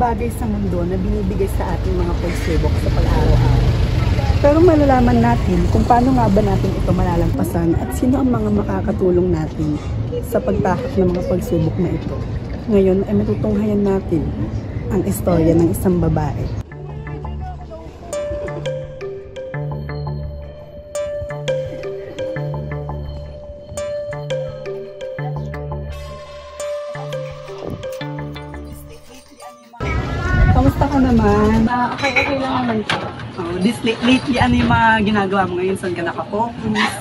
bagay sa mundo na binibigay sa ating mga pagsubok sa pag-araw-araw. Pero malalaman natin kung paano nga ba natin ito malalampasan at sino ang mga makakatulong natin sa pagtahak ng mga pagsubok na ito. Ngayon ay matutunghayan natin ang istorya ng isang babae. Kamusta ka naman? Okay lang naman po. Lately, ano yung mga ginagawa mo ngayon? Saan ka nakafocus?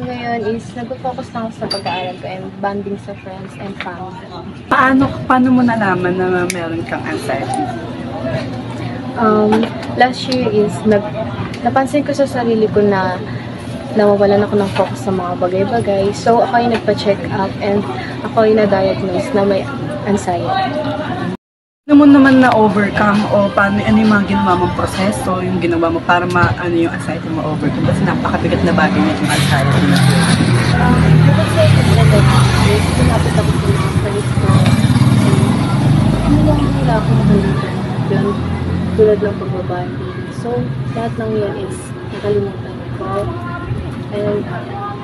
Ngayon is nag-focus na ako sa pag-aaral ko and bonding sa friends and family. Paano mo nalaman na meron kang anxiety? Last year is napansin ko sa sarili ko na nawawalan ako ng focus sa mga bagay-bagay. So ako ay nagpa-check up and ako ay na-diagnose na may anxiety. Ano mo naman na-overcome o ano yung mga ginawa mong proseso, yung ginawa mo para yung anxiety mo overcome? Kasi napakabigat na bagay niya yung anxiety mo. Bukod sa ito is sinapit ako sa mga palit ko. Hindi lang nila ako makalimutan tulad ng pagbabandi. So, lahat ng yun is nakalimutan ko. And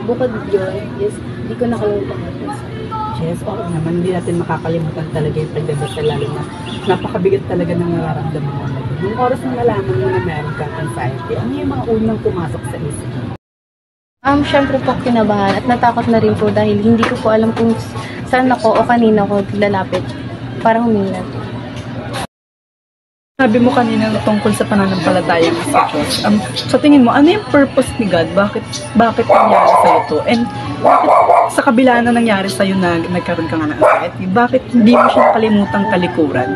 bukod yun is hindi ko nakalimutan magdasal. Yes, oo naman, hindi natin makakalimutan talaga yung pagdadasal, lalo na napakabigat talaga ng nararamdaman mo. Yung oras na nalaman mo na meron kang anxiety, ano yung mga unang pumasok sa isip mo? Syempre po kinabahan at natakot na rin po dahil hindi ko po alam kung saan ako o kanina ko lalapit para humingi. Sabi mo kanina tungkol sa pananampalataya ng sa Diyos. Sa tingin mo, ano yung purpose ni God? Bakit nangyari sa'yo ito? And bakit sa kabila na nangyari sa'yo na nagkaroon ka nga ng anxiety, bakit hindi mo siya nakalimutang talikuran?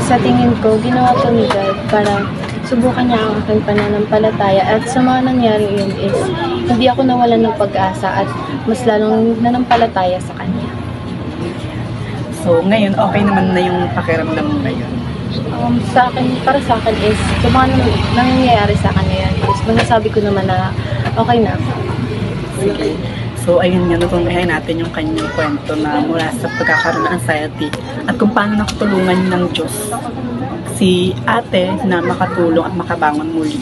Sa tingin ko, ginawa ko ni God para subukan niya ang aking pananampalataya at sa mga nangyari yun is hindi ako nawalan ng pag-asa at mas lalong nanampalataya sa Kanya. So, ngayon, okay naman na yung pakiramdam mo ngayon? Para sa akin is, yung mga nangyayari sa akin ngayon is, masasabi ko naman na okay na. Sige. So, ayun nga, natunghayan natin yung kanyang kwento na mula sa pagkakaroon ng anxiety at kung paano nakatulungan ng Diyos si ate na makatulong at makabangon muli